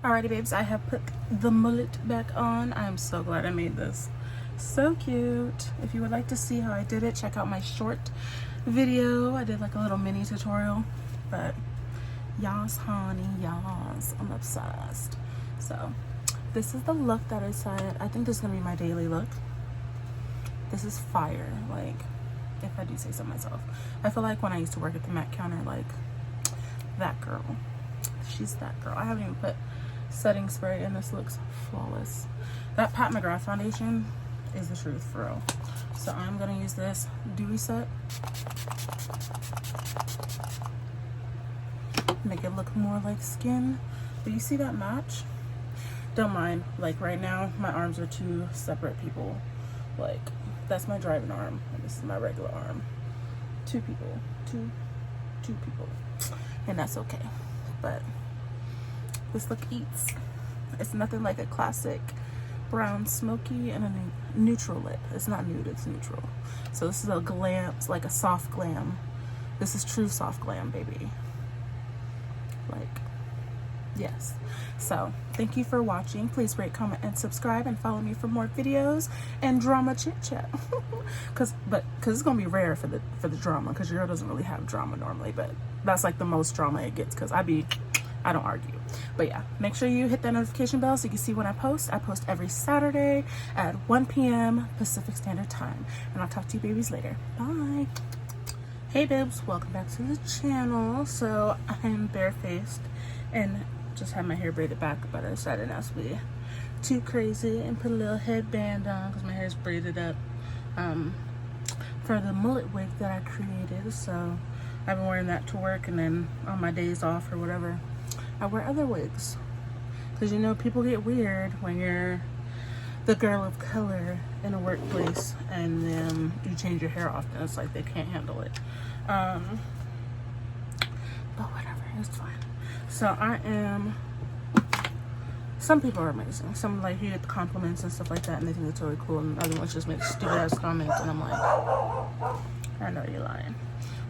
Alrighty babes, I have put the mullet back on. I'm so glad I made this. So cute. If you would like to see how I did it, check out my short video. I did like a little mini tutorial, but yas honey, yas, I'm obsessed. So this is the look that I said. I think this is gonna be my daily look. This is fire, like, if I do say so myself. I feel like when I used to work at the Mac counter, like, that girl. She's that girl. I haven't even put setting spray and this looks flawless. That Pat McGrath foundation is the truth, for real. So I'm gonna use this dewy set, make it look more like skin. Do you see that match? Don't mind, like right now my arms are two separate people. Like, that's my driving arm and this is my regular arm. Two people, two people, and that's okay. But this look eats. It's nothing like a classic brown smoky and a neutral lip. It's not nude, it's neutral. So this is a glam, it's like a soft glam. This is true soft glam, baby. Like, yes. So thank you for watching. Please rate, comment, and subscribe, and follow me for more videos and drama chit chat. Cause it's gonna be rare for the drama, because your girl doesn't really have drama normally, but that's like the most drama it gets, because I don't argue. But yeah, make sure you hit that notification bell so you can see when I post. I post every Saturday at 1 p.m. Pacific Standard Time. And I'll talk to you babies later. Bye. Hey babes, welcome back to the channel. So I'm barefaced and just have my hair braided back, but I decided not to be too crazy and put a little headband on because my hair is braided up for the mullet wig that I created. So I've been wearing that to work, and then on my days off or whatever, I wear other wigs, because you know people get weird when you're the girl of color in a workplace and then you change your hair often. It's like they can't handle it. But whatever, it's fine. So some people are amazing. Some, like, you get the compliments and stuff like that and they think it's really cool, and other ones just make stupid ass comments and I'm like, I know you're lying.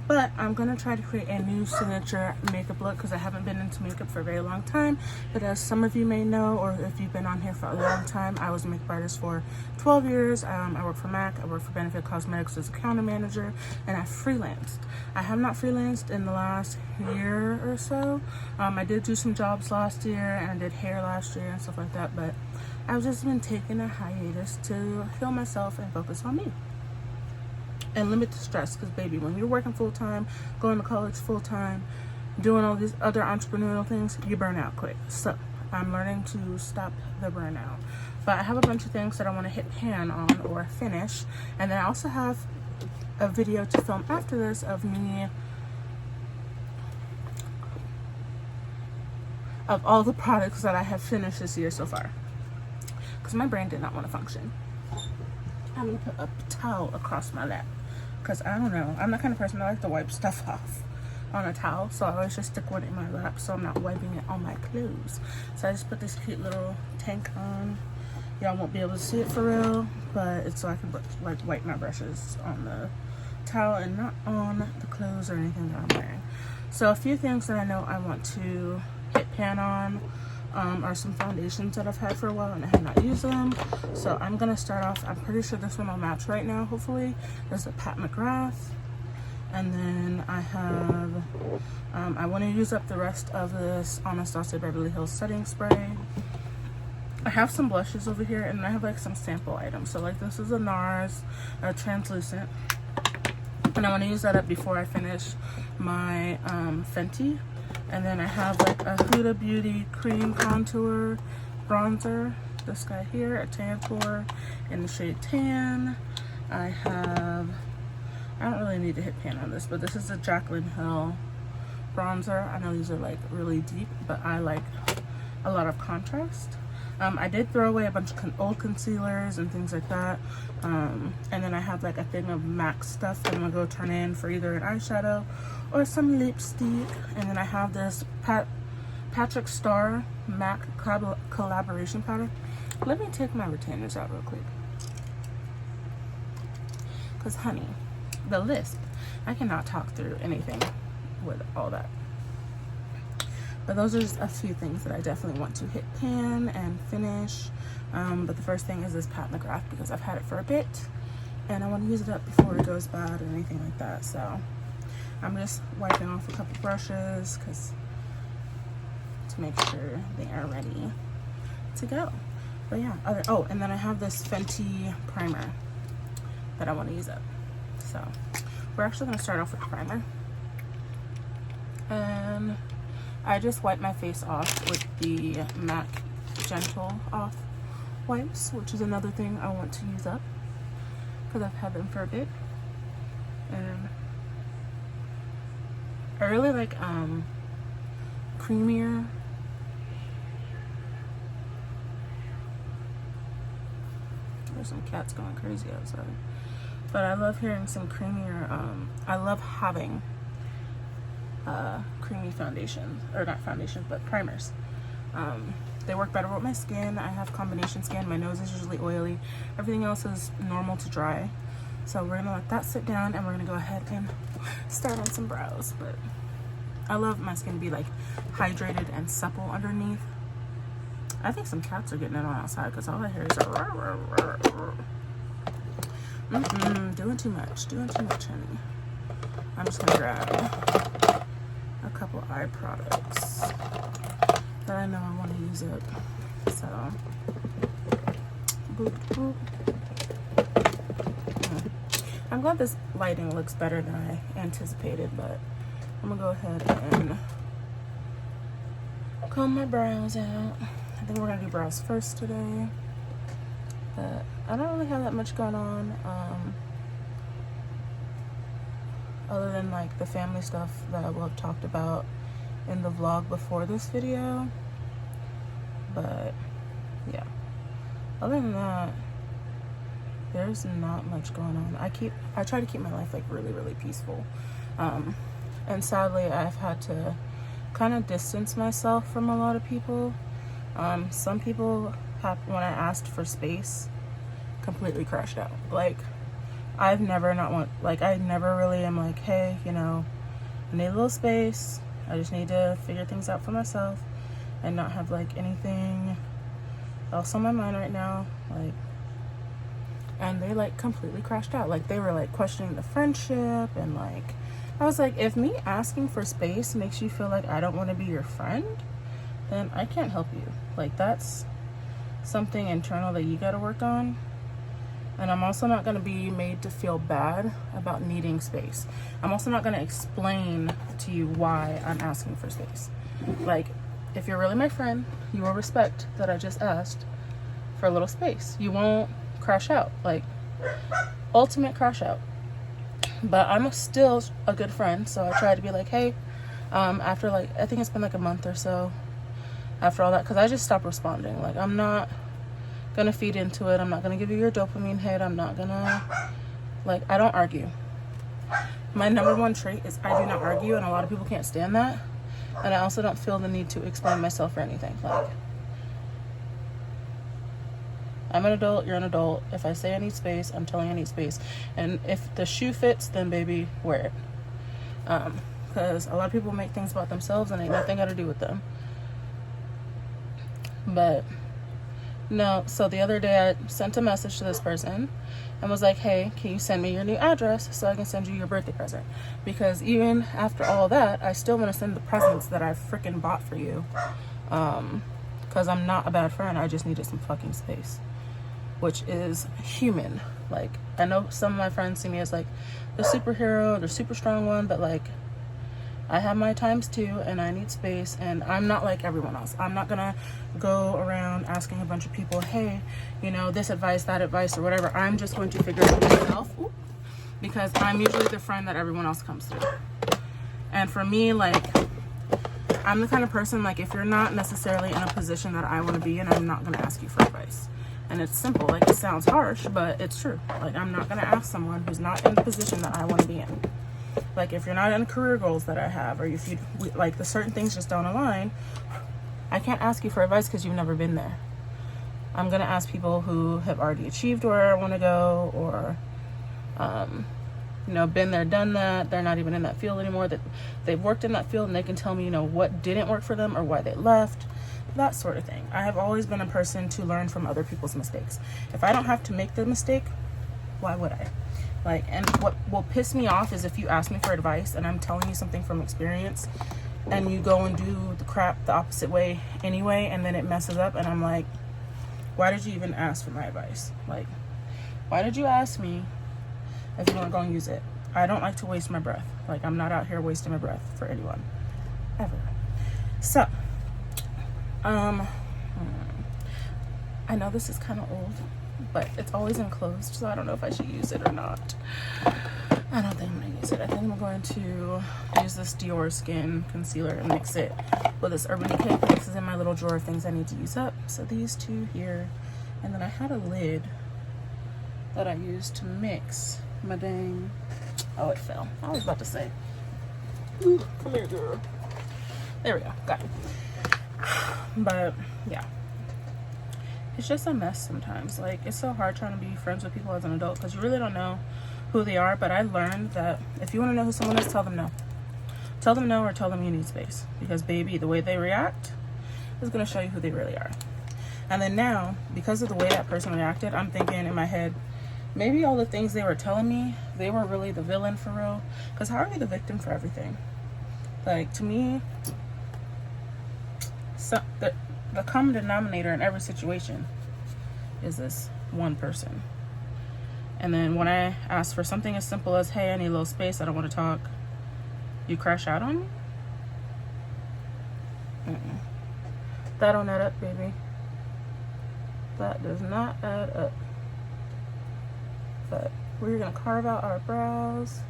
But I'm going to try to create a new signature makeup look, because I haven't been into makeup for a very long time. But as some of you may know, or if you've been on here for a long time, I was a makeup artist for 12 years. I worked for MAC, I worked for Benefit Cosmetics as a counter manager, and I freelanced. I have not freelanced in the last year or so. I did do some jobs last year, and I did hair last year and stuff like that. But I've just been taking a hiatus to heal myself and focus on me. And limit the stress, because baby, when you're working full-time, going to college full-time, doing all these other entrepreneurial things, you burn out quick. So I'm learning to stop the burnout. But I have a bunch of things that I want to hit pan on or finish, and then I also have a video to film after this of me, of all the products that I have finished this year so far, because my brain did not want to function. I'm gonna put a towel across my lap, because I don't know, I'm the kind of person that like to wipe stuff off on a towel, so I always just stick one in my lap so I'm not wiping it on my clothes. So I just put this cute little tank on. Y'all won't be able to see it for real, but it's so I can like wipe my brushes on the towel and not on the clothes or anything that I'm wearing. So a few things that I know I want to hit pan on are some foundations that I've had for a while and I have not used them. So I'm gonna start off, I'm pretty sure this one will match right now, hopefully. There's a Pat McGrath, and then I have I want to use up the rest of this Anastasia Beverly Hills setting spray. I have some blushes over here, and I have like some sample items. So like this is a NARS translucent, and I want to use that up before I finish my Fenty. And then I have like a Huda Beauty cream contour bronzer, this guy here, a Tantour in the shade tan. I don't really need to hit pan on this, but this is a Jaclyn Hill bronzer. I know these are like really deep, but I like a lot of contrast. I did throw away a bunch of old concealers and things like that. And then I have like a thing of MAC stuff that I'm gonna go turn in for either an eyeshadow or some lipstick. And then I have this Patrick Star MAC collaboration powder. Let me take my retainers out real quick, because honey, the lisp, I cannot talk through anything with all that. But those are just a few things that I definitely want to hit pan and finish. But the first thing is this Pat McGrath, because I've had it for a bit and I want to use it up before it goes bad or anything like that. So I'm just wiping off a couple brushes to make sure they are ready to go. But yeah, and then I have this Fenty primer that I want to use up. So we're actually going to start off with the primer. And I just wipe my face off with the MAC Gentle Off wipes, which is another thing I want to use up because I've had them for a bit. And I really like creamier. There's some cats going crazy outside. But I love hearing some creamier, I love having creamy foundations, or not foundations, but primers. They work better with my skin. I have combination skin. My nose is usually oily. Everything else is normal to dry. So we're gonna let that sit down and we're gonna go ahead and start on some brows. But I love my skin to be like hydrated and supple underneath. I think some cats are getting it on outside because all I hear is doing too much, honey. I'm just gonna grab a couple eye products that I know I want to use up. So, boop, boop. I'm glad this lighting looks better than I anticipated, but I'm gonna go ahead and comb my brows out. I think we're gonna do brows first today, but I don't really have that much going on. Other than like the family stuff that I will have talked about in the vlog before this video. But yeah, other than that, there's not much going on. I try to keep my life like really peaceful. And sadly I've had to kind of distance myself from a lot of people. Some people have, when I asked for space, completely crashed out. Like I never really am like, hey, you know, I need a little space. I just need to figure things out for myself and not have like anything else on my mind right now. Like, and they like completely crashed out. Like they were like questioning the friendship, and like I was like, if me asking for space makes you feel like I don't want to be your friend, then I can't help you. Like that's something internal that you got to work on. And I'm also not going to be made to feel bad about needing space. I'm also not going to explain to you why I'm asking for space. Like, if you're really my friend, you will respect that I just asked for a little space. You won't crash out. Like, ultimate crash out. But I'm still a good friend, so I try to be like, hey, after like, I think it's been like a month or so after all that, because I just stopped responding. Like, I'm not gonna feed into it. I'm not gonna give you your dopamine hit. I'm not gonna, like, I don't argue. My number one trait is I do not argue, and a lot of people can't stand that. And I also don't feel the need to explain myself or anything. Like, I'm an adult, you're an adult. If I say I need space, I'm telling you I need space. And if the shoe fits, then baby, wear it. Because a lot of people make things about themselves and ain't nothing got to do with them. But no, so the other day I sent a message to this person and was like, hey, can you send me your new address so I can send you your birthday present? Because even after all that, I still want to send the presents that I freaking bought for you. Because I'm not a bad friend. I just needed some fucking space, which is human. Like, I know some of my friends see me as like the superhero, the super strong one, but like, I have my times too, and I need space, and I'm not like everyone else. I'm not gonna go around asking a bunch of people, hey, you know, this advice, that advice, or whatever. I'm just going to figure it out myself, because I'm usually the friend that everyone else comes to. And for me, like, I'm the kind of person, like, if you're not necessarily in a position that I want to be in, I'm not gonna ask you for advice. And it's simple. Like, it sounds harsh, but it's true. Like, I'm not gonna ask someone who's not in the position that I want to be in. Like, if you're not in career goals that I have, or if you, like, the certain things just don't align, I can't ask you for advice because you've never been there. I'm going to ask people who have already achieved where I want to go, or you know, been there, done that. They're not even in that field anymore. That they've worked in that field and they can tell me, you know, what didn't work for them or why they left, that sort of thing. I have always been a person to learn from other people's mistakes. If I don't have to make the mistake, why would I? Like, and what will piss me off is if you ask me for advice and I'm telling you something from experience and you go and do the crap the opposite way anyway, and then it messes up, and I'm like, why did you even ask for my advice? Like, why did you ask me if you weren't going to use it? I don't like to waste my breath. Like, I'm not out here wasting my breath for anyone, ever. So, I know this is kind of old, but it's always enclosed, so I don't know if I should use it or not. I don't think I'm going to use it. I think I'm going to use this Dior Skin Concealer and mix it with this Urban Decay. This is in my little drawer of things I need to use up. So these two here. And then I had a lid that I used to mix my dang... Oh, it fell. I was about to say. Ooh, come here, girl. There we go. Got it. But, yeah. It's just a mess sometimes. Like, it's so hard trying to be friends with people as an adult because you really don't know who they are. But I learned that if you want to know who someone is, tell them no. Tell them no, or tell them you need space. Because, baby, the way they react is going to show you who they really are. And then now, because of the way that person reacted, I'm thinking in my head, maybe all the things they were telling me, they were really the villain for real. Because how are they the victim for everything? Like, to me, so the common denominator in every situation is this one person. And then when I ask for something as simple as, hey, I need a little space, I don't want to talk, you crash out on me? That don't add up, baby. That does not add up. But we're going to carve out our brows.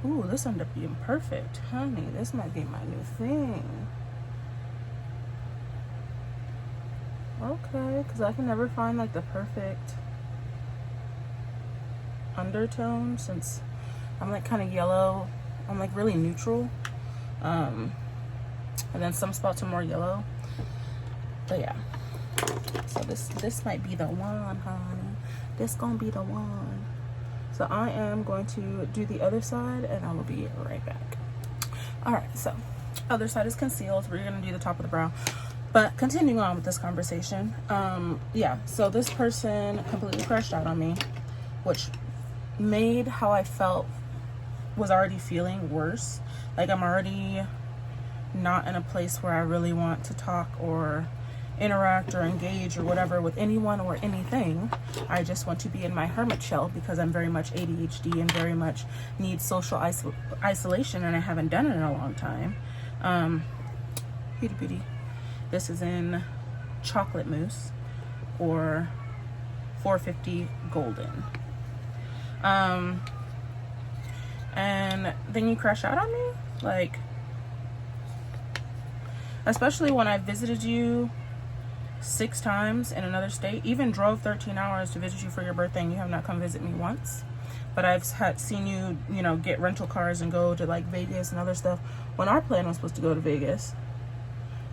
Ooh, this ended up being perfect. Honey, this might be my new thing. Okay, because I can never find like the perfect undertone since I'm like kind of yellow. I'm like really neutral. And then some spots are more yellow. But yeah. So this might be the one, honey. This gonna be the one. So I am going to do the other side and I will be right back. Alright, so other side is concealed. We're gonna do the top of the brow. But continuing on with this conversation, yeah, so this person completely crashed out on me, which made how I felt, was already feeling worse. Like I'm already not in a place where I really want to talk or interact or engage or whatever with anyone or anything. I just want to be in my hermit shell because I'm very much ADHD and very much need social isolation, and I haven't done it in a long time. Beauty. This is in chocolate mousse or 450 golden. And then you crash out on me, like, especially when I visited you 6 times in another state, even drove 13 hours to visit you for your birthday, and you have not come visit me once. But I've seen you, you know, get rental cars and go to like Vegas and other stuff when our plan was supposed to go to Vegas.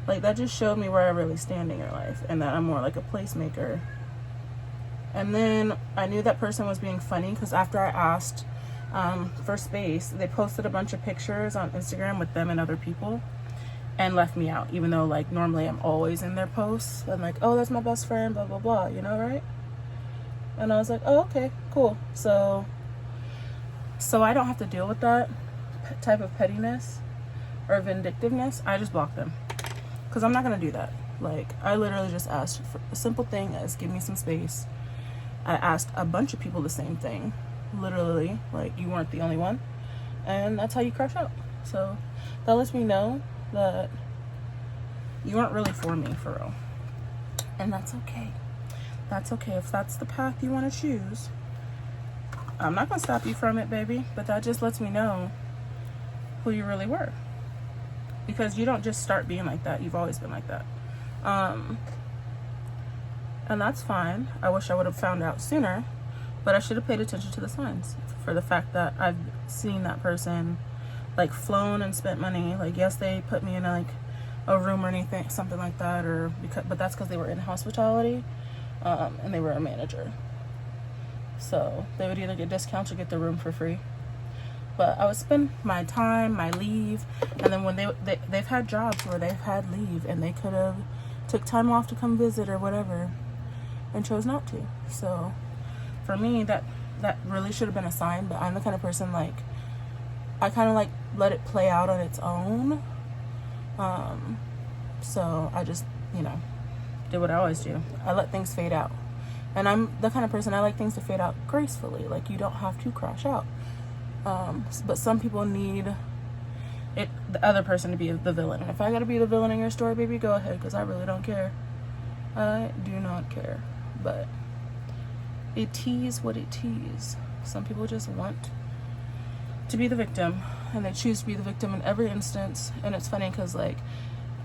Like, that just showed me where I really stand in your life and that I'm more like a placemaker. And then I knew that person was being funny because after I asked for space, they posted a bunch of pictures on Instagram with them and other people and left me out, even though like normally I'm always in their posts. I'm like, oh, that's my best friend, blah blah blah, you know, right? And I was like, oh, okay, cool. So I don't have to deal with that type of pettiness or vindictiveness. I just block them because I'm not gonna do that. Like, I literally just asked for a simple thing as give me some space. I asked a bunch of people the same thing, literally, like, you weren't the only one, and that's how you crash out. So that lets me know that you weren't really for me, for real. And that's okay. That's okay. If that's the path you want to choose, I'm not gonna stop you from it, baby. But that just lets me know who you really were, because you don't just start being like that. You've always been like that. And that's fine. I wish I would have found out sooner, but I should have paid attention to the signs, for the fact that I've seen that person like flown and spent money. Like, yes, they put me in like a room or anything, something like that, or because, but that's because they were in hospitality, and they were a manager. So they would either get discounts or get the room for free. But I would spend my time, my leave, and then when they've had jobs where they've had leave and they could have took time off to come visit or whatever, and chose not to. So for me, that really should have been a sign. But I'm the kind of person, like, I kind of like let it play out on its own. So I just, you know, did what I always do. I let things fade out. And I'm the kind of person, I like things to fade out gracefully. Like, you don't have to crash out. But some people need the other person to be the villain. And if I gotta be the villain in your story, baby, go ahead, because I really don't care. I do not care. But it is what it is. Some people just want to be the victim, and they choose to be the victim in every instance. And it's funny because, like,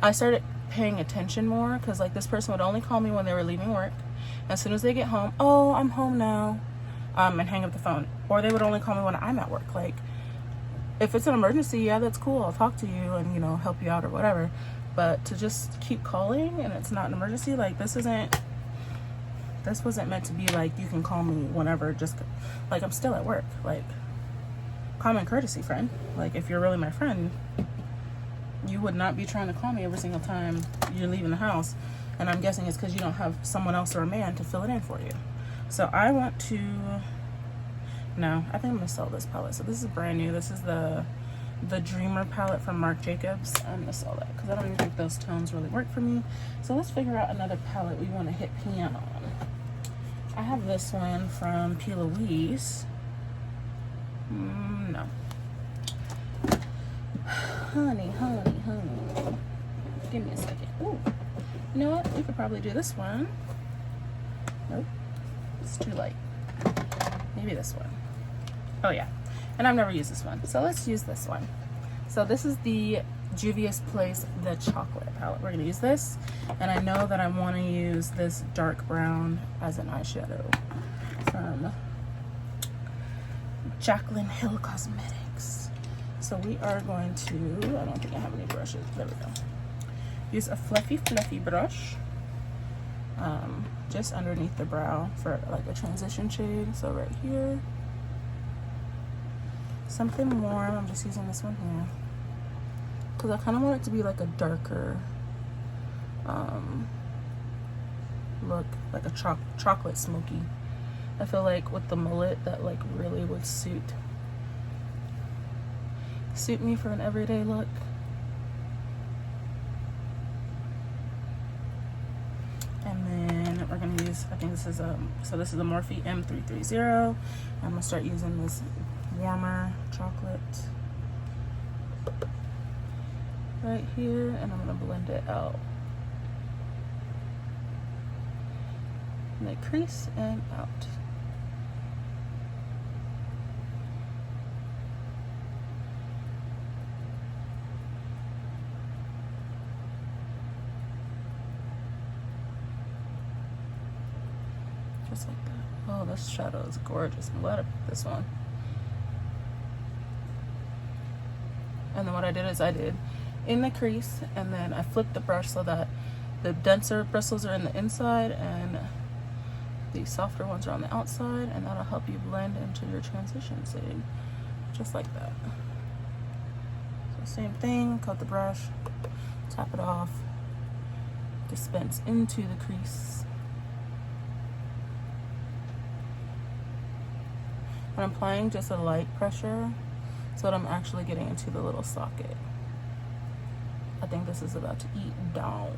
I started paying attention more, because, like, this person would only call me when they were leaving work. As soon as they get home, oh, I'm home now, and hang up the phone. Or they would only call me when I'm at work. Like, if it's an emergency, yeah, that's cool, I'll talk to you and, you know, help you out or whatever. But to just keep calling and it's not an emergency, like, this wasn't meant to be like, you can call me whenever, just like, I'm still at work. Like, common courtesy, friend. Like, if you're really my friend, you would not be trying to call me every single time you're leaving the house. And I'm guessing it's because you don't have someone else or a man to fill it in for you. So I want to, no, I think I'm gonna sell this palette. So this is brand new. This is the Dreamer palette from Marc Jacobs. I'm gonna sell that because I don't even think those tones really work for me. So let's figure out another palette we want to hit pan on. I have this one from P. Louise. No. Honey. Give me a second. Ooh. You know what? We could probably do this one. Nope. It's too light. Maybe this one. Oh yeah. And I've never used this one. So let's use this one. So this is the Juvia's Place The Chocolate palette. We're going to use this. And I know that I want to use this dark brown as an eyeshadow from Jaclyn Hill Cosmetics. So we are going to, I don't think I have any brushes. There we go. Use a fluffy brush just underneath the brow for like a transition shade. So right here, something warm. I'm just using this one here because I kind of want it to be like a darker look, like a chocolate smoky. I feel like with the mullet that like really would suit me for an everyday look. We're gonna use, I think this is so this is the Morphe M330. I'm gonna start using this warmer chocolate right here, and I'm gonna blend it out in the crease and out. Just like that. Oh, this shadow is gorgeous. I'm glad I picked this one. And then what I did is I did in the crease, and then I flipped the brush so that the denser bristles are in the inside and the softer ones are on the outside, and that'll help you blend into your transition shade. Just like that. So same thing, coat the brush, tap it off, dispense into the crease. And I'm applying just a light pressure so that I'm actually getting into the little socket. I think this is about to eat down.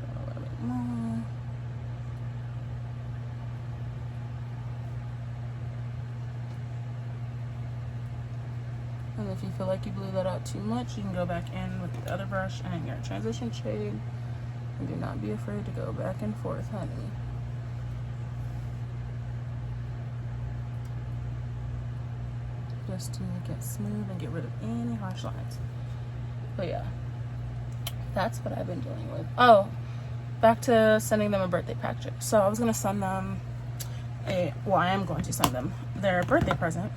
A little bit more. And if you feel like you blew that out too much, you can go back in with the other brush and your transition shade. And do not be afraid to go back and forth, honey. Just to make it smooth and get rid of any harsh lines. But yeah, that's what I've been dealing with. Oh, back to sending them a birthday package. So I was going to send them I am going to send them their birthday present.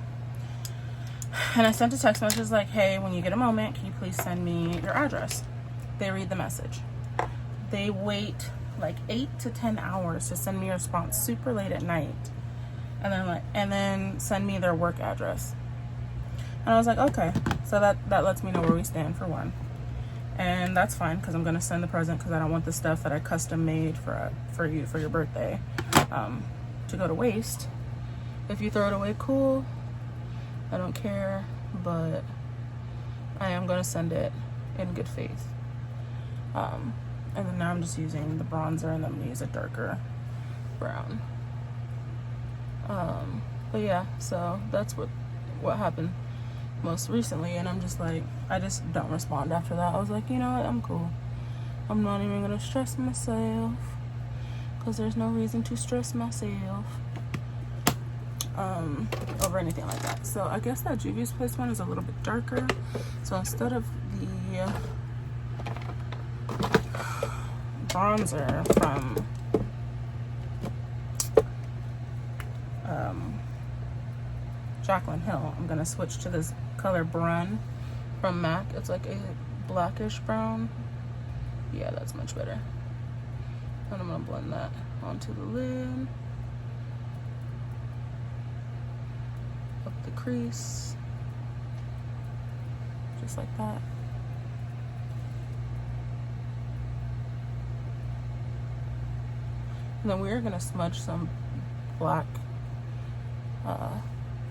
And I sent a text message like, hey, when you get a moment, can you please send me your address? They read the message. They wait like 8 to 10 hours to send me a response super late at night. And then send me their work address. And I was like, okay. So that lets me know where we stand, for one. And that's fine, because I'm going to send the present, because I don't want the stuff that I custom made for you for your birthday to go to waste. If you throw it away, cool. I don't care, but I am going to send it in good faith. And then now I'm just using the bronzer, and then I'm going to use a darker brown. But yeah, so that's what happened most recently, and I'm just like, I just don't respond after that. I was like, you know what, I'm cool. I'm not even gonna stress myself, because there's no reason to stress myself over anything like that. So I guess that Juvia's Place one is a little bit darker. So instead of the bronzer from Jaclyn Hill, I'm gonna switch to this color Brun from MAC. It's like a blackish brown. Yeah, that's much better. And I'm gonna blend that onto the lid, up the crease, just like that. And then we're gonna smudge some black,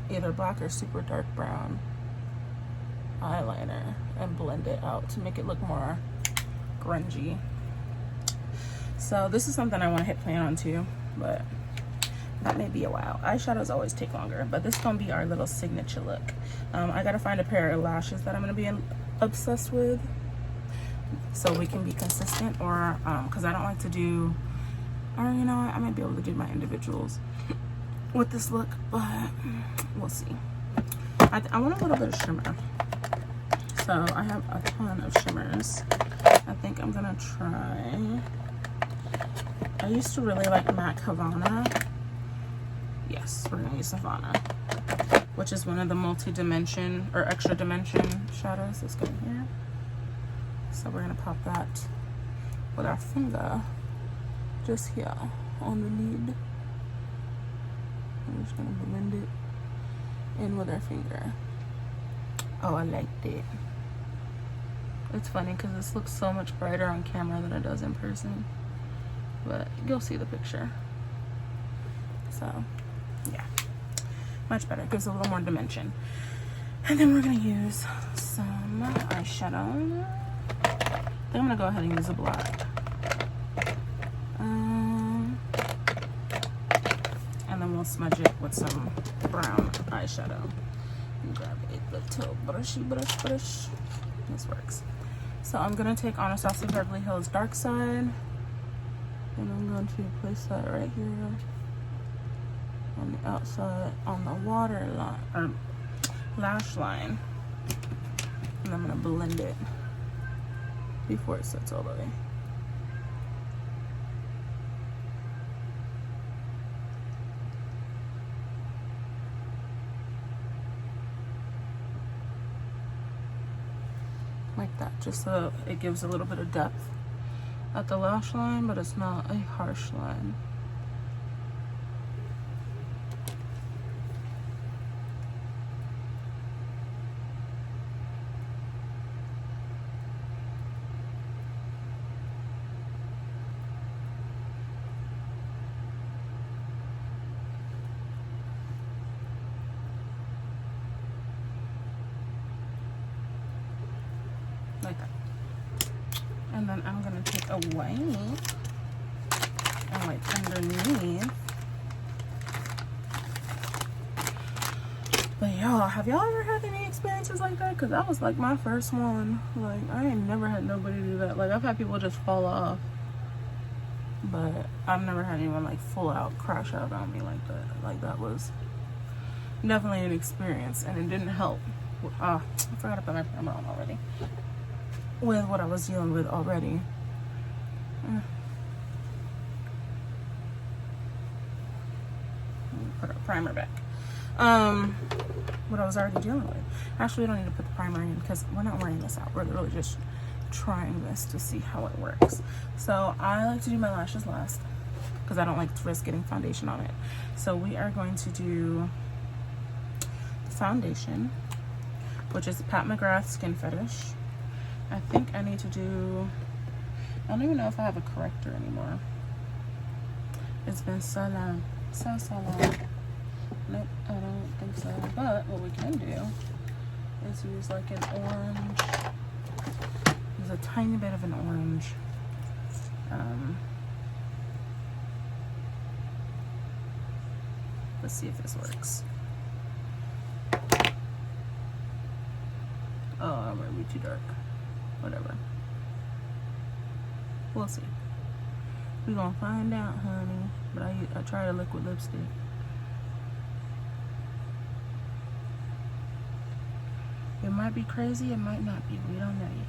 either black or super dark brown eyeliner, and blend it out to make it look more grungy. So this is something I want to hit plan on too, but that may be a while. Eyeshadows always take longer, but this is gonna be our little signature look. I gotta find a pair of lashes that I'm gonna be obsessed with, so we can be consistent, or because I don't like to do, or you know what, I might be able to do my individuals with this look, but we'll see. I want a little bit of shimmer, so I have a ton of shimmers. I think I'm gonna try, I used to really like MAC Havana. Yes, we're gonna use Havana, which is one of the multi-dimension or extra dimension shadows that's going here. So we're gonna pop that with our finger just here on the lid. I'm just gonna blend it in with our finger. Oh, I liked it. It's funny because this looks so much brighter on camera than it does in person, but you'll see the picture. So yeah, much better. It gives a little more dimension. And then we're gonna use some eyeshadow. I think I'm gonna go ahead and use a black. And then we'll smudge it with some brown eyeshadow. And grab a little brushy brush. This works. So I'm gonna take Anastasia Beverly Hills Dark Side, and I'm going to place that right here on the outside, on the water line, or lash line. And I'm gonna blend it before it sets all the way. Like that, just so it gives a little bit of depth at the lash line, but it's not a harsh line. Like that. And then I'm gonna take a white and like underneath. But y'all, have y'all ever had any experiences like that? Because that was like my first one. Like, I ain't never had nobody do that. Like, I've had people just fall off, but I've never had anyone like full out crash out on me like that. Like, that was definitely an experience, and it didn't help. I forgot to put my primer on already. With what I was dealing with already. Put our primer back. what I was already dealing with. Actually, we don't need to put the primer in because we're not wearing this out. We're literally just trying this to see how it works. So I like to do my lashes last because I don't like to risk getting foundation on it. So we are going to do foundation, which is Pat McGrath Skin Fetish. I think I need to do, I don't even know if I have a corrector anymore. It's been so long, so long. Nope, I don't think so. But what we can do is use like an orange. There's a tiny bit of an orange. Let's see if this works. Oh, it might be too dark. Whatever. We'll see. We're gonna find out, honey. But I tried a liquid lipstick. It might be crazy, it might not be. We don't know yet.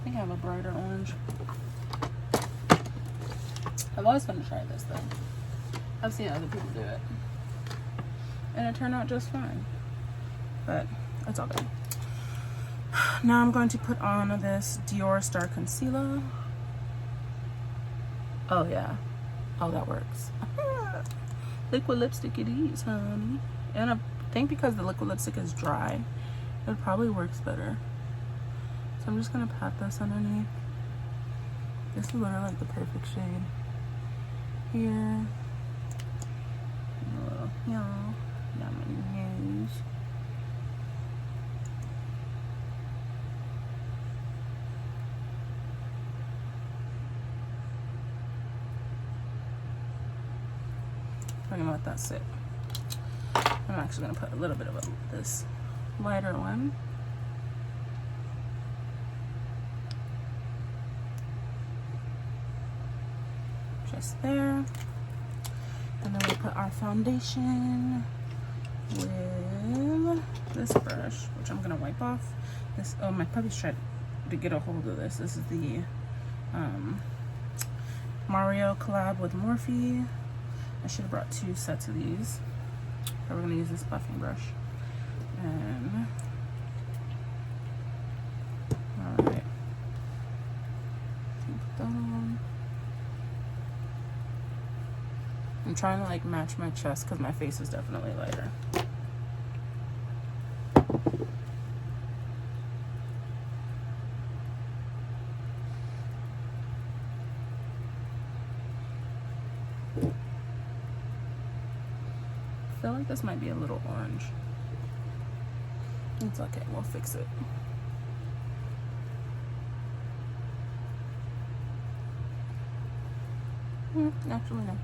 I think I have a brighter orange. I've always wanted to try this though. I've seen other people do it. And it turned out just fine. But it's all good. Now I'm going to put on this Dior Star Concealer. Oh yeah. Oh, that works. Liquid lipstick it is, honey. And I think because the liquid lipstick is dry, it probably works better. So I'm just gonna pat this underneath. This is literally like the perfect shade. Here. A little here. Down my nose. I'm gonna let that sit. I'm actually gonna put a little bit of this lighter one. Just there. And then we put our foundation with this brush, which I'm gonna wipe off. This, oh, my puppy's tried to get a hold of this. This is the Mario collab with Morphe. I should have brought 2 sets of these. But we're gonna use this buffing brush. And all right. Put that on. I'm trying to like match my chest because my face is definitely lighter. I feel like this might be a little orange. It's okay, we'll fix it. Actually, no.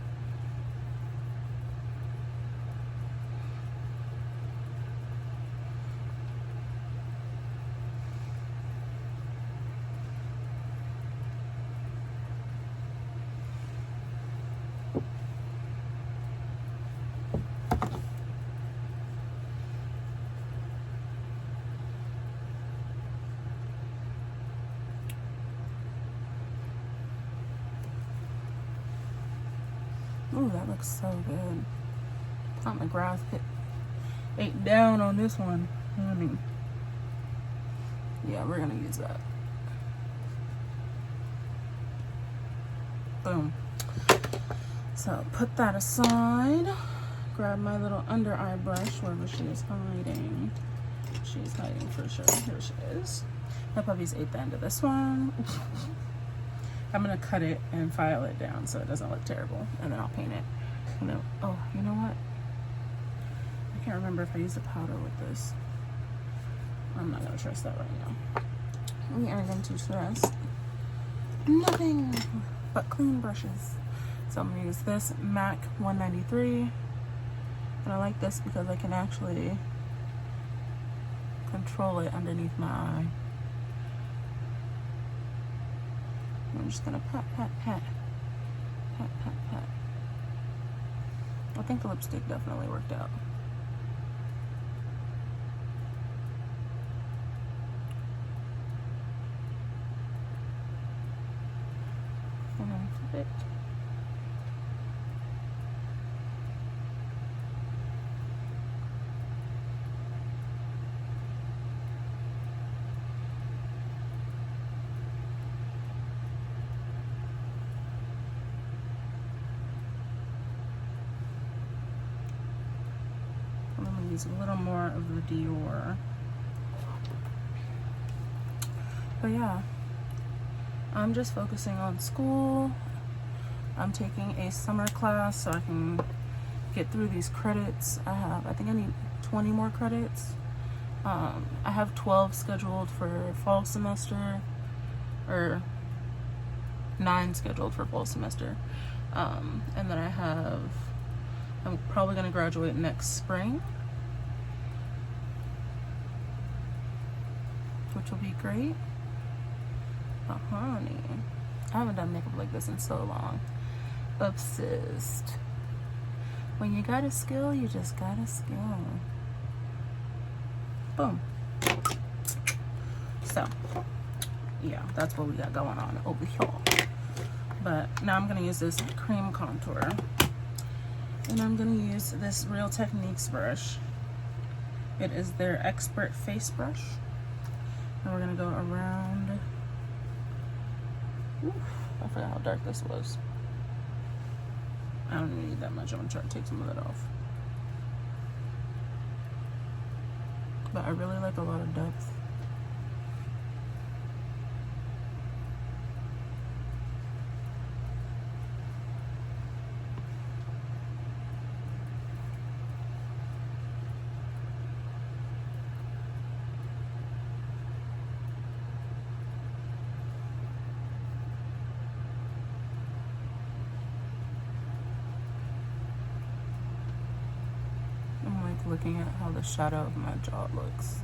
Ooh, that looks so good. Pat McGrath ate down on this one. Yeah, we're gonna use that. Boom. So put that aside. Grab my little under eye brush wherever she is hiding. She's hiding for sure. Here she is. My puppies ate the end of this one. I'm gonna cut it and file it down so it doesn't look terrible, and then I'll paint it. Oh, you know what? I can't remember if I used a powder with this. I'm not gonna trust that right now. We are going to trust nothing but clean brushes. So I'm gonna use this MAC 193, and I like this because I can actually control it underneath my eye. I'm just gonna pat, pat, pat, pat, pat, pat. I think the lipstick definitely worked out. Perfect. I'm going to use a little more of the Dior. But yeah, I'm just focusing on school. I'm taking a summer class so I can get through these credits. I think I need 20 more credits. I have 12 scheduled for fall semester, or 9 scheduled for fall semester. And then I'm probably going to graduate next spring, which will be great. But honey, I haven't done makeup like this in so long. Obsessed. When you got a skill, you just got a skill. Boom. So, yeah, that's what we got going on over here. But now I'm going to use this cream contour. And I'm going to use this Real Techniques brush. It is their Expert Face Brush. And we're going to go around. Oof, I forgot how dark this was. I don't even need that much. I'm going to try to take some of that off. But I really like a lot of depth. Looking at how the shadow of my jaw looks.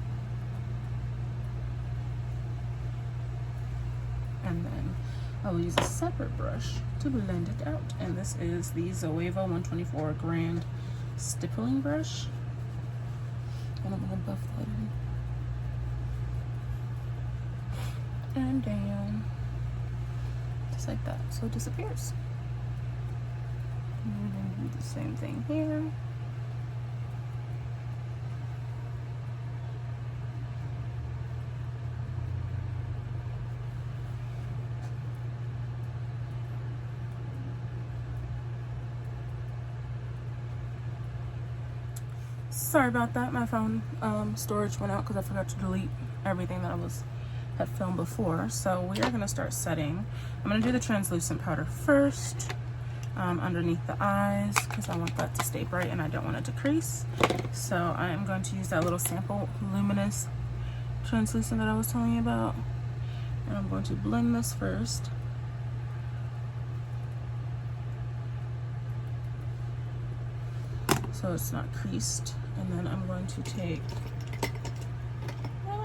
And then I'll use a separate brush to blend it out. And this is the Zoeva 124 Grand Stippling Brush. And I'm gonna buff that in. And down. Just like that. So it disappears. And we're gonna do the same thing here. Sorry about that. My phone storage went out because I forgot to delete everything that had filmed before. So we are going to start setting. I'm going to do the translucent powder first underneath the eyes because I want that to stay bright and I don't want it to crease. So I am going to use that little sample luminous translucent that I was telling you about. And I'm going to blend this first. So it's not creased. And then I'm going to take,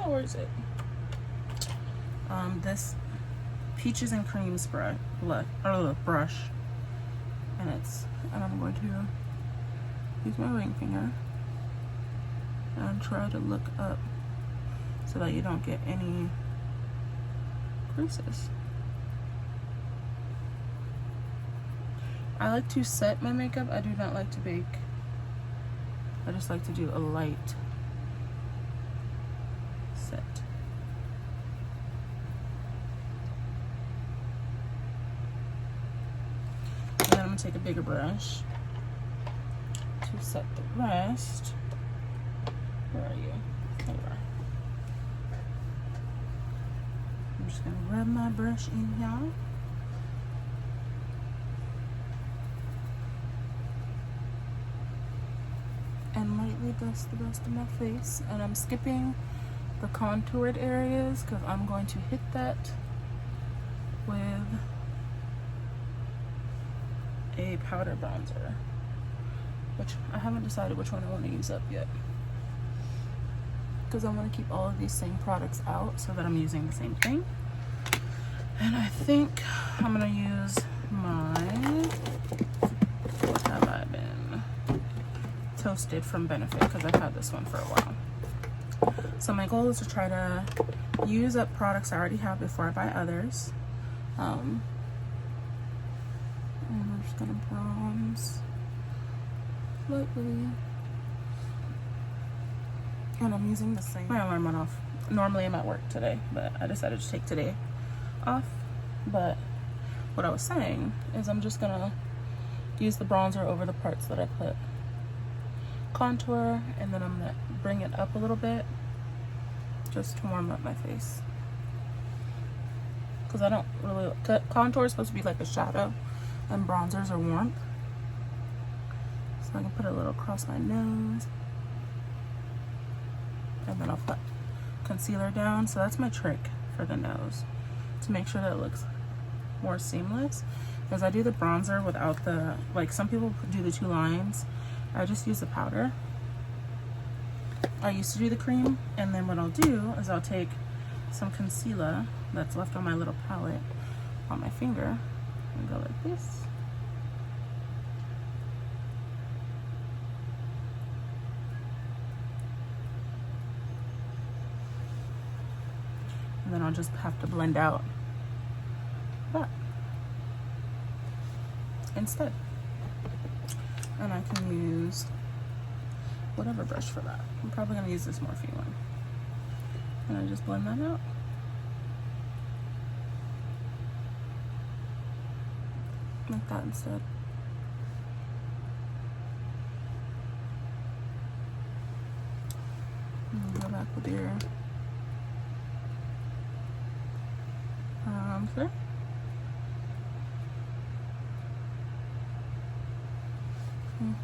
where is it? This Peaches and Creams brush, and I'm going to use my ring finger and try to look up so that you don't get any creases. I like to set my makeup. I do not like to bake. I just like to do a light set. And then I'm going to take a bigger brush to set the rest. Where are you? There you are. I'm just going to rub my brush in here. And lightly dust the rest of my face. And I'm skipping the contoured areas because I'm going to hit that with a powder bronzer, which I haven't decided which one I want to use up yet because I want to keep all of these same products out so that I'm using the same thing. And I think I'm going to use my, what have I been? Toasted from Benefit because I've had this one for a while. So my goal is to try to use up products I already have before I buy others. just gonna bronze lightly. And I'm using the same. My alarm went off. Normally I'm at work today, but I decided to take today off. But what I was saying is I'm just gonna use the bronzer over the parts that I put contour, and then I'm gonna bring it up a little bit just to warm up my face. Because I don't really, contour is supposed to be like a shadow and bronzers are warmth. So I can put a little across my nose. And then I'll put concealer down. So that's my trick for the nose, to make sure that it looks more seamless. Because I do the bronzer without the, like some people do the 2 lines. I just use the powder. I used to do the cream, and then what I'll do is I'll take some concealer that's left on my little palette on my finger and go like this. And then I'll just have to blend out that instead. And I can use whatever brush for that. I'm probably gonna use this Morphe one. And I just blend that out. Like that instead. And go back with your bronzer. I'm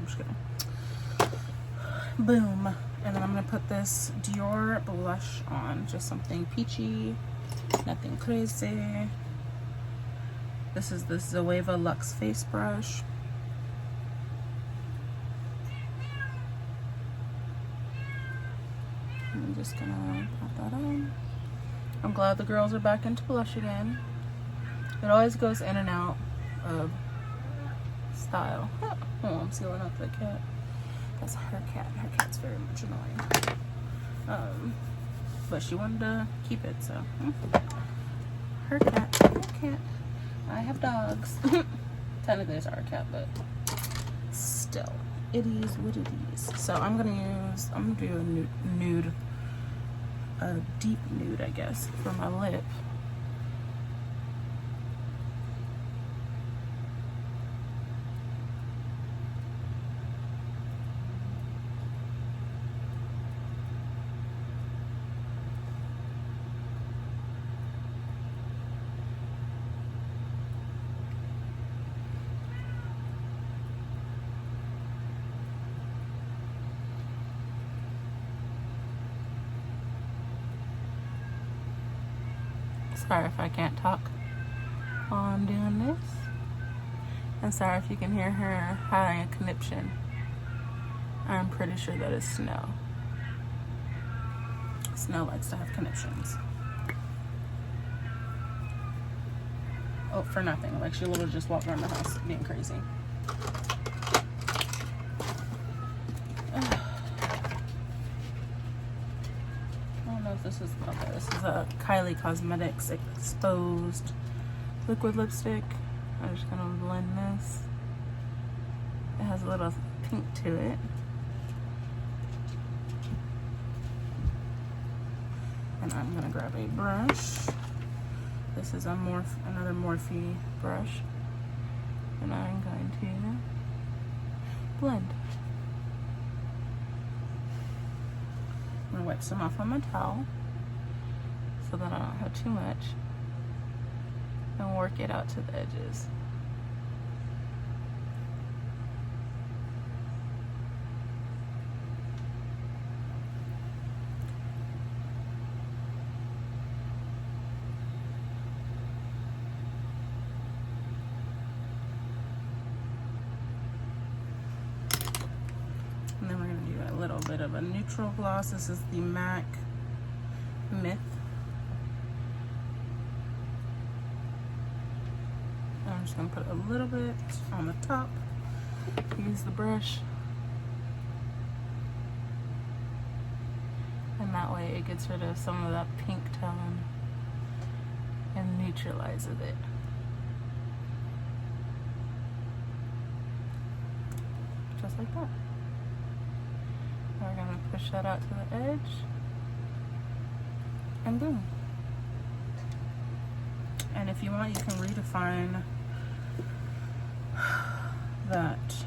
just kidding. Boom. And then I'm gonna put this Dior blush on, just something peachy, nothing crazy. This is the Zoeva Luxe face brush. I'm just gonna put that on. I'm glad the girls are back into blush again. It always goes in and out of style. Oh, I'm sealing up the cat. That's her cat. Her cat's very much annoying. But she wanted to keep it, so her cat. Her cat. I have dogs. Technically it's our cat, but still, it is what it is. So I'm gonna do a nude, a deep nude, I guess, for my lip. Sorry if I can't talk while I'm doing this. And sorry if you can hear her having a conniption. I'm pretty sure that is Snow. Snow likes to have conniptions. Oh, for nothing. Like she literally just walked around the house being crazy. This is, okay, this is a Kylie Cosmetics Exposed liquid lipstick. I'm just gonna blend this. It has a little pink to it. And I'm gonna grab a brush. This is another Morphe brush. And I'm going to blend. I'm gonna wipe some off on my towel so that I don't have too much, and work it out to the edges. And then we're gonna do a little bit of a neutral gloss. This is the MAC Myth. I'm just gonna put a little bit on the top. Use the brush. that way it gets rid of some of that pink tone and neutralizes it. Just like that. We're gonna push that out to the edge, and boom. And if you want, you can redefine that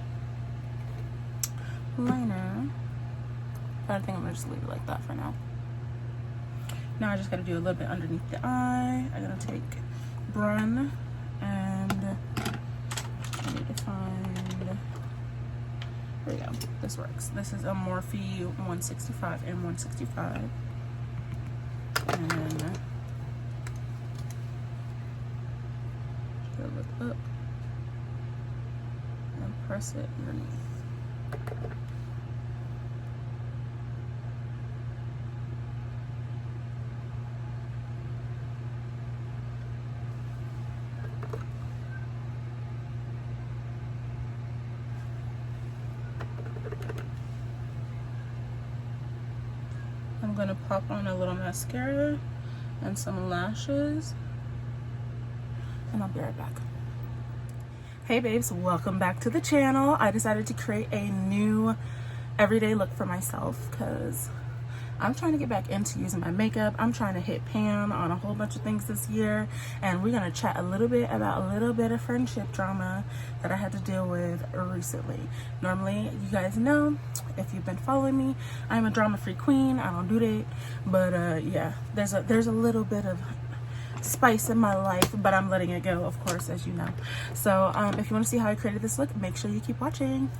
liner, but I think I'm gonna just leave it like that for now. Now I just gotta do a little bit underneath the eye. I'm gonna take Brun, and I need to find, there we go, this works. This is a Morphe 165 and 165. And look up and press it underneath. I'm gonna pop on a little mascara and some lashes, and I'll be right back. Hey babes, welcome back to the channel. I decided to create a new everyday look for myself because I'm trying to get back into using my makeup. I'm trying to hit pan on a whole bunch of things this year, and we're gonna chat a little bit about a little bit of friendship drama that I had to deal with recently. Normally, you guys know, if you've been following me, I'm a drama-free queen. I don't do that, but yeah, there's a little bit of spice in my life, but I'm letting it go, of course, as you know. So if you want to see how I created this look, make sure you keep watching.